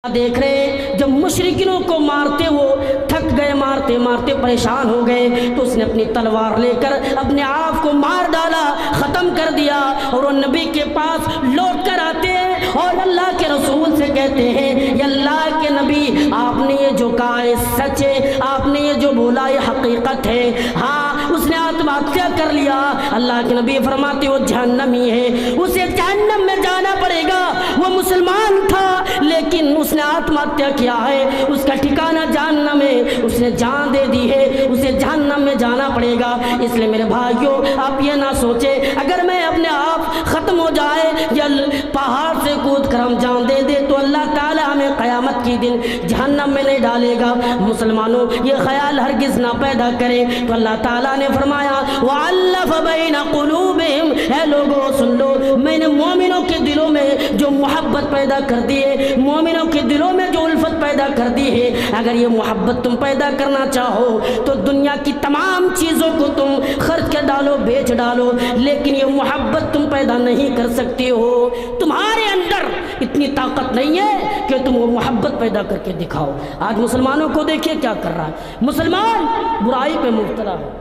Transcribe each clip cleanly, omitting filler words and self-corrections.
دیکھ رہے ہیں جب مشرکینوں کو مارتے وہ تھک گئے، مارتے مارتے پریشان ہو گئے تو اس نے اپنی تلوار لے کر اپنے آپ کو مار ڈالا، ختم کر دیا۔ اور وہ نبی کے پاس لوٹ کر آتے ہیں اور اللہ کے رسول سے کہتے ہیں یا اللہ کے نبی، آپ نے یہ جو کہا ہے سچ ہے، آپ نے یہ جو بولا یہ حقیقت ہے۔ ہاں اس نے آتم ہتیا کر لیا۔ اللہ کے نبی فرماتے وہ جہنمی ہے، اسے جہنم میں جانا پڑے گا۔ وہ مسلمان تھا لیکن اس نے آتم ہتیا کیا ہے، اس کا ٹھکانہ جہنم ہے، اس نے جان دے دی ہے، اسے جہنم میں جانا پڑے گا۔ اس لیے میرے بھائیوں آپ یہ نہ سوچیں اگر میں اپنے آپ ختم ہو جائے یا پہاڑ سے کود کر ہم جان دے دے تو اللہ تعالیٰ ہمیں قیامت کی دن جہنم میں نہیں ڈالے گا۔ مسلمانوں یہ خیال ہرگز نہ پیدا کریں۔ تو اللہ تعالیٰ نے فرمایا وَأَلَّفَ بَيْنَ قُلُوبِهِمْ، اے لوگوں سن لو، میں نے مومنوں کے دلوں میں جو محبت پیدا کر دی ہے، مومنوں کے دلوں میں جو الفت پیدا کر دی ہے، اگر یہ محبت تم پیدا کرنا چاہو تو دنیا کی تمام چیزوں کو تم خرچ کر ڈالو، بیچ ڈالو، لیکن یہ محبت تم پیدا نہیں کر سکتے ہو۔ تمہارے اندر اتنی طاقت نہیں ہے کہ تم وہ محبت پیدا کر کے دکھاؤ۔ آج مسلمانوں کو دیکھیے کیا کر رہا ہے، مسلمان برائی پہ مبتلا ہے،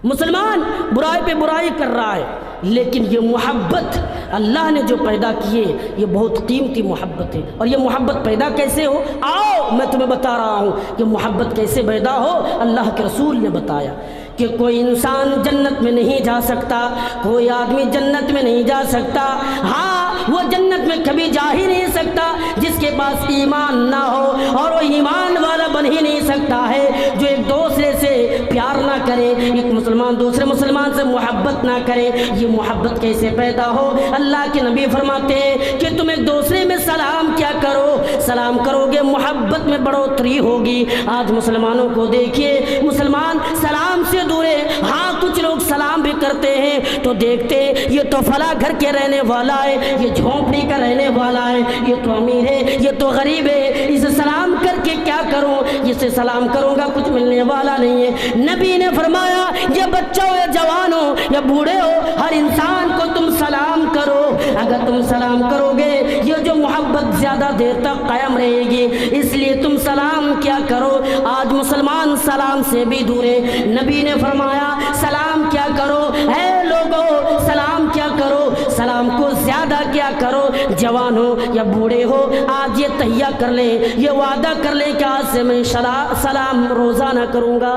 مسلمان برائی پہ برائی کر رہا ہے، لیکن یہ محبت اللہ نے جو پیدا کی ہے یہ بہت قیمتی محبت ہے۔ اور یہ محبت پیدا کیسے ہو؟ آؤ میں تمہیں بتا رہا ہوں کہ محبت کیسے پیدا ہو۔ اللہ کے رسول نے بتایا کہ کوئی انسان جنت میں نہیں جا سکتا، کوئی آدمی جنت میں نہیں جا سکتا، ہاں وہ جنت میں کبھی جا ہی نہیں سکتا جس کے پاس ایمان نہ ہو، اور وہ ایمان والا بن ہی نہیں سکتا ہے جو ایک دوسرے سے پیار نہ کرے، ایک مسلمان دوسرے مسلمان سے محبت نہ کرے۔ یہ محبت کیسے پیدا ہو؟ اللہ کے نبی فرماتے ہیں کہ تم ایک دوسرے میں سلام کیا کرو، سلام کرو گے محبت میں بڑھوتری ہوگی۔ آج مسلمانوں کو دیکھیے، مسلمان سلام سے دور ہے۔ ہاں کچھ لوگ سلام بھی کرتے ہیں تو دیکھتے یہ تو فلاں گھر کے رہنے والا ہے، یہ جھونپڑی کا رہنے والا ہے، یہ تو امیر ہے، یہ تو غریب ہے، اسے سلام کر کے کیا کروں، اسے سلام کروں گا کچھ ملنے والا نہیں ہے۔ نبی نے فرمایا یہ بچہ ہو یا جوان ہو یا بوڑھے ہو، ہر انسان کو تم سلام کرو۔ اگر تم سلام کرو گے یہ جو محبت زیادہ دیر تک قائم رہے گی، اس لیے تم سلام کیا کرو۔ آج مسلمان سلام سے بھی دور ہے۔ نبی نے فرمایا سلام کیا کرو، اے لوگو سلام کیا کرو، سلام کو زیادہ کیا کرو۔ جوان ہو یا بوڑھے ہو آج یہ تہیہ کر لے، یہ وعدہ کر لے کہ آج سے میں سلام روزانہ کروں گا۔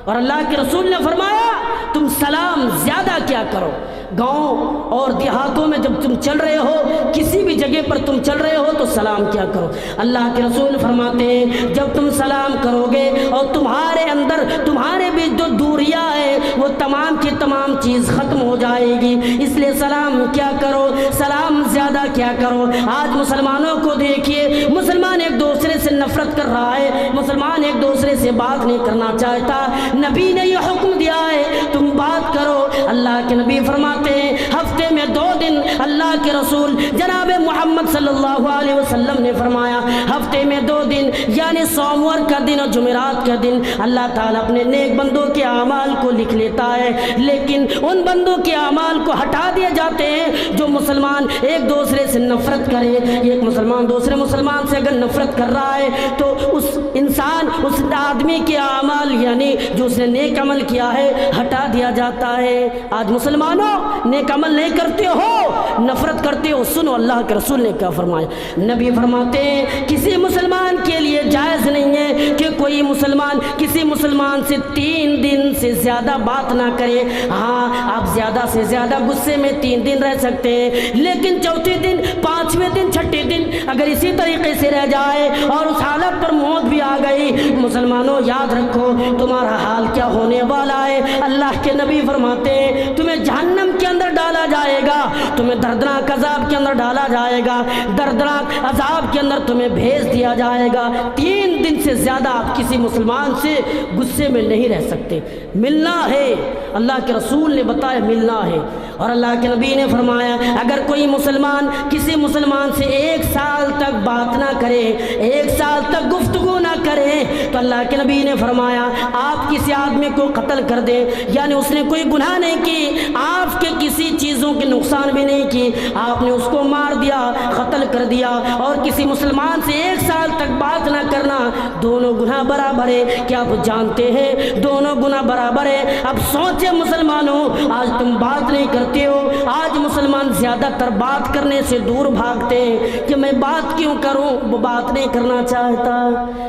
اور اللہ کے رسول نے فرمایا تم سلام زیادہ کیا کرو۔ گاؤں اور دیہاتوں میں جب تم چل رہے ہو، کسی بھی جگہ پر تم چل رہے ہو تو سلام کیا کرو۔ اللہ کے رسول فرماتے ہیں جب تم سلام کرو گے اور تمہارے اندر تمہارے بھی جو دوریاں ہے وہ تمام کی تمام چیز ختم ہو جائے گی۔ اس لیے سلام کیا کرو، سلام زیادہ کیا کرو۔ آج مسلمانوں کو دیکھیے، مسلمان ایک دوسرے سے نفرت کر رہا ہے، مسلمان ایک دوسرے سے بات نہیں کرنا چاہتا۔ نبی نے یہ حکم دیا ہے تم بات کرو۔ اللہ کے نبی فرماتے ہیں ہفتے میں 2 دن، اللہ کے رسول جناب محمد صلی اللہ علیہ وسلم نے فرمایا ہفتے میں 2 دن یعنی سوموار کا دن اور جمعرات کا دن اللہ تعالیٰ اپنے نیک بندوں کے اعمال کو لکھ لیتا ہے، لیکن ان بندوں کے اعمال کو ہٹا دیے جاتے ہیں جو مسلمان ایک دوسرے سے نفرت کرے۔ ایک مسلمان دوسرے مسلمان سے اگر نفرت کر رہا ہے تو اس انسان اس آدمی کے اعمال یعنی جو اس نے نیک عمل کیا ہے ہٹا دیا جاتا ہے۔ آج مسلمانوں نیک عمل نہیں کرتے ہو، نفرت کرتے ہو۔ سنو اللہ کے رسول نے کیا فرمایا۔ نبی فرماتے ہیں کسی مسلمان کے لیے جائز نہیں ہے کہ کوئی مسلمان کسی مسلمان سے 3 دن سے زیادہ بات نہ کرے۔ ہاں آپ زیادہ سے زیادہ غصے میں 3 دن رہ سکتے ہیں، لیکن چوتھے دن، 5ویں دن، 6ٹھے دن اگر اسی طریقے سے رہ جائے اور اس حالت پر موت بھی آ گئی، مسلمانوں یاد رکھو تمہارا حال کیا ہونے والا ہے۔ اللہ کے نبی فرماتے ہیں تمہیں جہنم کے اندر ڈالا جائے گا، تمہیں دردناک عذاب کے اندر ڈالا جائے گا، دردناک عذاب کے اندر تمہیں بھیج دیا جائے گا۔ 3 دن سے زیادہ آپ کسی مسلمان سے غصے میں نہیں رہ سکتے۔ ملنا ہے، اللہ کے رسول نے بتایا ملنا ہے۔ اور اللہ کے نبی نے فرمایا اگر کوئی مسلمان کسی مسلمان سے 1 سال تک بات نہ نہ کرے، 1 سال تک گفتگو نہ کرے، تو اللہ کے نبی نے فرمایا آپ کسی آدمی کو قتل کر دیں، یعنی اس نے کوئی گناہ نہیں کی، آپ کے کسی چیزوں کے نقصان بھی نہیں کی، آپ نے اس کو مار دیا، قتل کر دیا، اور کسی مسلمان سے 1 سال تک بات نہ کرنا، دونوں گناہ برابر ہے۔ کیا آپ جانتے ہیں دونوں گناہ برابر ہے؟ اب سوچے مسلمانوں، آج تم بات نہیں کرتے ہو، آج مسلمان زیادہ تر بات کرنے سے دور بھاگتے ہیں کہ میں بات کیوں کروں، وہ بات نہیں کرنا چاہتا۔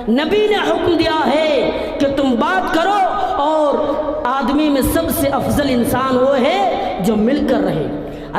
نبی نے حکم دیا ہے کہ تم بات کرو، اور آدمی میں سب سے افضل انسان وہ ہے جو مل کر رہے۔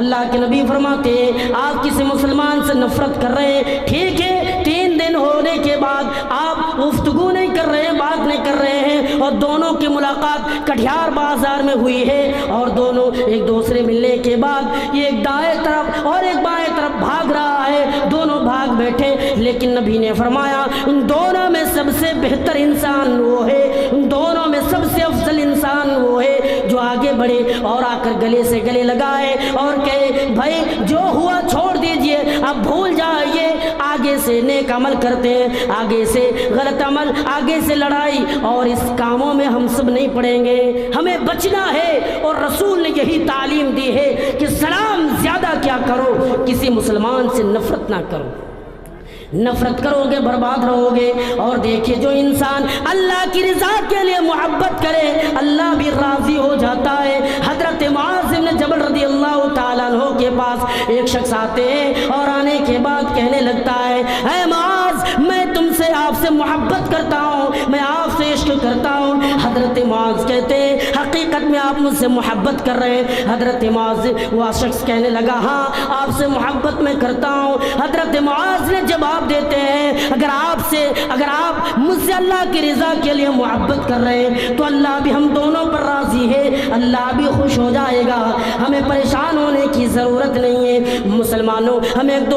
اللہ کے نبی فرماتے ہیں آپ کسی مسلمان سے نفرت کر رہے ہیں، ٹھیک ہے، 3 دن ہونے کے بعد آپ گفتگو نہیں کر رہے ہیں، بات نہیں کر رہے ہیں، اور دونوں کی ملاقات کٹھیار بازار میں ہوئی ہے، اور دونوں ایک دوسرے ملنے کے بعد یہ ایک دائیں طرف اور ایک بائیں طرف بھاگ رہا ہے، دونوں بھاگ بیٹھے، لیکن نبی نے فرمایا ان دونوں میں سب سے بہتر انسان وہ ہے، ان دونوں میں سب سے افضل انسان وہ ہے جو آگے بڑھے اور آ کر گلے سے گلے لگائے اور کہے بھائی جو ہوا چھوڑ دیجئے، اب بھول جائیے، آگے سے نیک عمل کرتے ہیں، آگے سے غلط عمل، آگے سے لڑائی، اور اس کاموں میں ہم سب نہیں پڑیں گے، ہمیں بچنا ہے۔ اور رسول نے یہی تعلیم دی ہے کہ سلام زیادہ کیا کرو، کسی مسلمان سے نفرت نہ کرو، نفرت کرو گے برباد رہو گے۔ اور دیکھیے جو انسان اللہ کی رضا کے لیے محبت کرے اللہ بھی راضی ہو جاتا ہے۔ حضرت معاذ بن جبل رضی اللہ تعالیٰ عنہ کے پاس ایک شخص آتے ہیں اور آنے کے بعد کہنے لگتا ہے اے معاذ میں تم سے آپ سے محبت کرتا ہوں، میں آپ سے عشق کرتا ہوں۔ حضرت معاذ کہتے ہیں حقیقت میں آپ مجھ سے محبت کر رہے ہیں؟ حضرت معاذ وہ شخص کہنے لگا ہاں آپ سے محبت میں کرتا ہوں۔ حضرت معاذ نے جواب دیتے ہیں اگر آپ مجھ سے اللہ کی رضا کے لیے محبت کر رہے ہیں تو اللہ بھی ہم دونوں پر راضی ہے، اللہ بھی خوش ہو جائے گا، ہمیں پریشان ہونے کی ضرورت نہیں ہے۔ مسلمانوں ہمیں ایک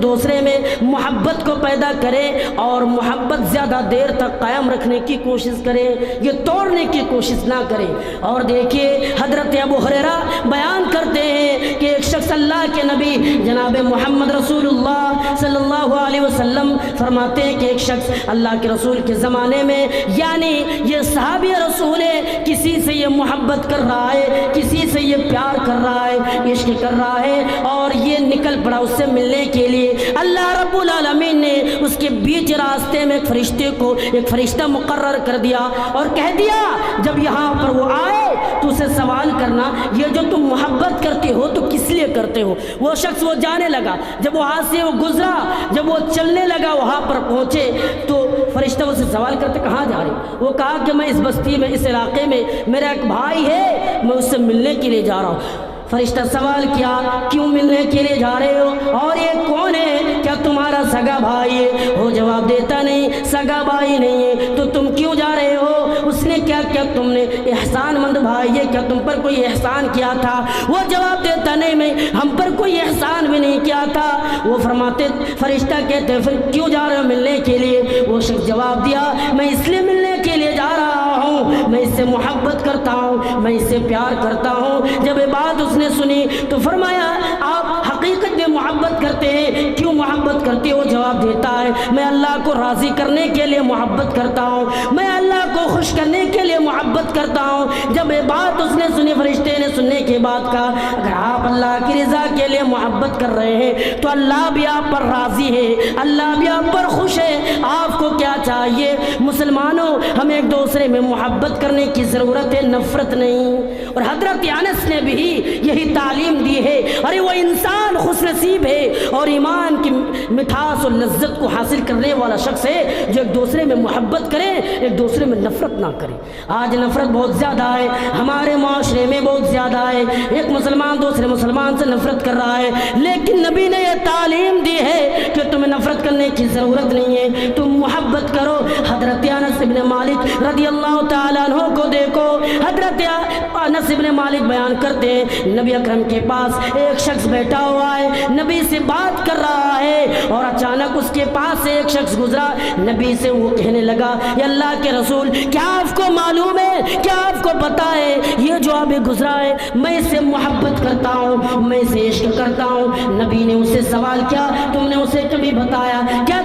دوسرے میں محبت کو پیدا کریں اور محبت زیادہ دیر تک قائم رکھنے کی کوشش کریں، یہ توڑنے کی کوشش نہ کریں۔ اور دیکھیے حضرت ابو ہریرہ بیان کرتے ہیں کہ ایک شخص اللہ کے نبی جناب محمد رسول اللہ صلی اللہ علیہ وسلم فرماتے ہیں کہ ایک شخص اللہ کے رسول کے زمانے میں، یعنی یہ صحابی رسول ہے، کسی سے یہ محبت کر رہا ہے، کسی سے یہ پیار کر رہا ہے، عشق کر رہا ہے، اور یہ نکل پڑا اس سے ملنے کے لیے۔ اللہ رب العالمین نے اس کے بیچ راستے میں ایک فرشتہ مقرر کر دیا اور کہہ دیا جب یہاں پر وہ آئے تو اسے سوال کرنا یہ جو تم محبت کرتے ہو تو کس لیے کرتے ہو۔ وہ شخص وہ جانے لگا، جب وہاں سے وہ گزرا، جب وہ چلنے لگا وہاں پر پہنچے تو فرشتہ اسے سوال کرتے کہاں جا رہے؟ وہ کہا کہ میں اس بستی میں، اس علاقے میں میرا ایک بھائی ہے، میں اس سے ملنے کے لیے جا رہا ہوں۔ فرشتہ سوال کیا کیوں ملنے کے لیے جا رہے ہو اور یہ کون ہے، کیا تمہارا سگا بھائی ہے؟ وہ جواب دیتا نہیں سگا بھائی نہیں ہے، تو تم کیوں جا رہے ہو؟ اس نے کیا تم نے احسان مند بھائی ہے، کیا تم پر کوئی احسان کیا تھا؟ وہ جواب دیتا نہیں میں ہم پر کوئی احسان بھی نہیں کیا تھا۔ وہ فرماتے فرشتہ کہتے پھر کیوں جا رہے ہو ملنے کے لیے؟ وہ شخص جواب دیا میں اس لیے ملنے کے لیے جا رہا ہوں، میں اس سے محبت کرتا ہوں، میں اس سے پیار کرتا ہوں۔ جب یہ بات اس نے سنی تو فرمایا آپ حقیقت میں محبت کرتے ہیں، کیوں محبت کرتے ہو؟ جواب دیتا ہے میں اللہ کو راضی کرنے کے لیے محبت کرتا ہوں، میں اللہ کو خوش کرنے کے لیے محبت کرتا ہوں۔ جب یہ بات اس نے سنی، فرشتے نے سننے کے بعد کہا اگر آپ اللہ کی رضا کے لیے محبت کر رہے ہیں تو اللہ بھی آپ پر راضی ہے، اللہ بھی آپ پر خوش ہے۔ آپ کو کیا چاہیے؟ مسلمانوں ہمیں ایک دوسرے میں محبت کرنے کی ضرورت ہے، نفرت نہیں۔ اور حضرت انس نے بھی یہی تعلیم دی ہے، ارے وہ انسان خوش نصیب ہے اور ایمان کی مٹھاس اور لذت کو حاصل کرنے والا شخص ہے جو ایک دوسرے میں محبت کرے، ایک دوسرے میں نفرت نہ کرے۔ آج نفرت بہت زیادہ ہے، ہمارے معاشرے میں بہت زیادہ ہے، ایک مسلمان دوسرے مسلمان سے نفرت کر رہا ہے، لیکن نبی نے یہ تعلیم دی ہے کہ تمہیں نفرت کرنے کی ضرورت نہیں ہے، تم محبت کرو۔ حضرت انس بن مالک رضی اللہ تعالیٰ عنہ کو دیکھو، حضرت انس بن مالک بیان کرتے ہیں نبی اکرم کے پاس ایک شخص بیٹھا ہوا ہے، نبی سے بات کر رہا ہے، اور اچانک اس کے پاس سے ایک شخص گزرا، نبی سے وہ کہنے لگا یا اللہ کے رسول کیا آپ کو معلوم ہے، کیا آپ کو پتا ہے یہ جو ابھی گزرا ہے میں اس سے محبت کرتا ہوں، میں اسے عشق کرتا ہوں۔ نبی نے اسے سوال کیا تم نے اسے کبھی بتایا؟ کیا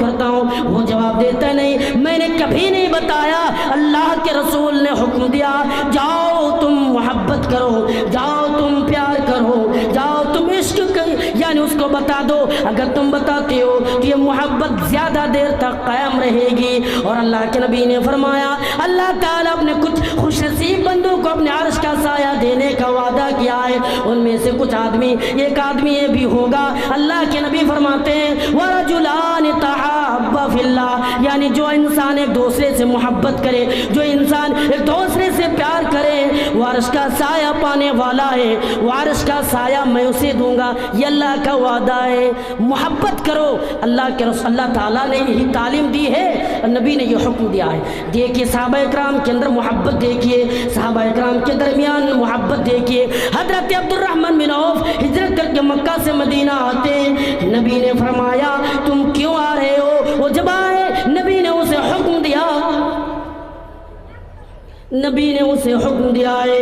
کرتا ہوں؟ وہ جواب دیتا نہیں، میں نے کبھی نہیں بتایا، اللہ کے رسول نے حکم دیا جاؤ تم محبت کرو، جاؤ تم پیار کرو، جاؤ تم عشق یعنی اس کو بتا دو، اگر تم بتاتے ہو تو یہ محبت زیادہ دیر تک قائم رہے گی۔ اور اللہ کے نبی نے فرمایا اللہ تعالیٰ اپنے کچھ خوش نصیب بندوں کو اپنے عرش کا سایہ دینے کا وعدہ کیا ہے، ان میں سے کچھ آدمی، ایک آدمی یہ بھی ہوگا، اللہ کے نبی فرماتے ہیں وَرَجُلَانِ تَحَابَّا فِي اللَّهِ، یعنی جو انسان ایک دوسرے سے محبت کرے، جو انسان ایک دوسرے سے پیار کرے، وہ عرش کا سایہ پانے والا ہے، وہ عرش کا سایہ میں اسے دوں گا، یہ اللہ کا وعدہ ہے۔ محبت کرو، اللہ کے رسول اللہ تعالیٰ نے یہی تعلیم دی ہے، نبی نے یہ حکم دیا ہے۔ دیکھیے صحابہ اکرام کے اندر محبت دیکھیے، صحابہ اکرام کے درمیان محبت دیکھیے۔ حضرت عبد الرحمن بن عوف ہجرت کر کے مکہ سے مدینہ آتے ہیں، نبی نے فرمایا تم کیوں آ رہے ہو؟ وہ جب آئے نبی نے اسے حکم دیا، نبی نے اسے حکم دیا ہے،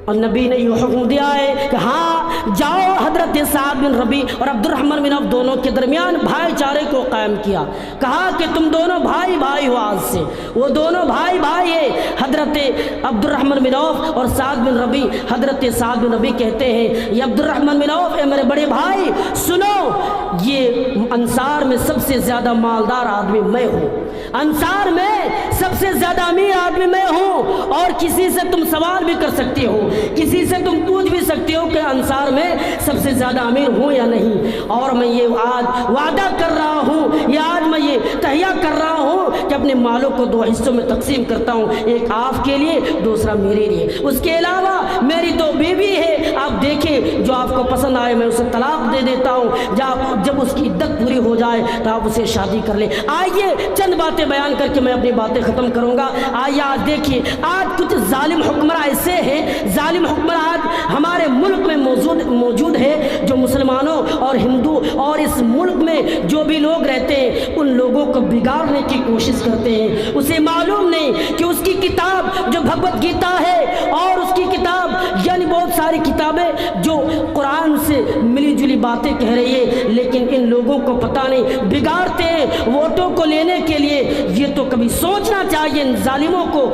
اور نبی نے یہ حکم دیا ہے کہ ہاں جاؤ۔ حضرت سعد بن ربیع اور عبد الرحمن بن عوف دونوں کے درمیان بھائی چارے کو قائم کیا، کہا کہ تم دونوں بھائی بھائی ہو آج سے، وہ دونوں بھائی بھائی ہیں۔ حضرت عبد الرحمن بن عوف اور سعد بن ربیع، حضرت سعد بن ربیع کہتے ہیں یہ عبد الرحمن بن عوف اے میرے بڑے بھائی سنو، یہ انصار میں سب سے زیادہ مالدار آدمی میں ہوں، انصار میں سب سے زیادہ امیر آدمی میں ہوں، اور کسی سے تم سوال بھی کر سکتے ہو، کسی سے تم پوچھ بھی سکتے ہو کہ انصار میں سب سے زیادہ امیر ہوں یا نہیں، اور میں یہ آج وعدہ کر رہا ہوں، یہ آج میں یہ تہیہ کر رہا ہوں کہ اپنے مالوں کو دو حصوں میں تقسیم کرتا ہوں، ایک آپ کے لیے دوسرا میرے لیے، اس کے علاوہ میری دو بیوی ہے، آپ دیکھیں جو آپ کو پسند آئے میں اسے طلاق دے دیتا ہوں، جب اس کی عدت پوری ہو جائے تو آپ اسے شادی کر لیں۔ آئیے چند باتیں بیان کر کے میں اپنی باتیں ختم کروں گا۔ آئیے آج دیکھیے، آج کچھ ظالم حکمراں ایسے ہیں، ظالم حکمراں آج ہمارے ملک میں موجود ہے، جو مسلمانوں اور ہندو اور اس ملک میں جو بھی لوگ رہتے ہیں ان لوگوں کو بگاڑنے کی کوشش کرتے ہیں۔ اسے معلوم نہیں کہ اس کی کتاب جو بھگوت گیتا ہے اور اس کی کتاب یعنی بہت ساری کتابیں جو قرآن سے ملی جلی باتیں کہہ رہی ہے، لیکن ان لوگوں کو پتہ نہیں بگاڑتے ہیں ووٹوں کو لینے کے لیے۔ یہ تو کبھی سوچنا چاہیے ان ظالموں کو۔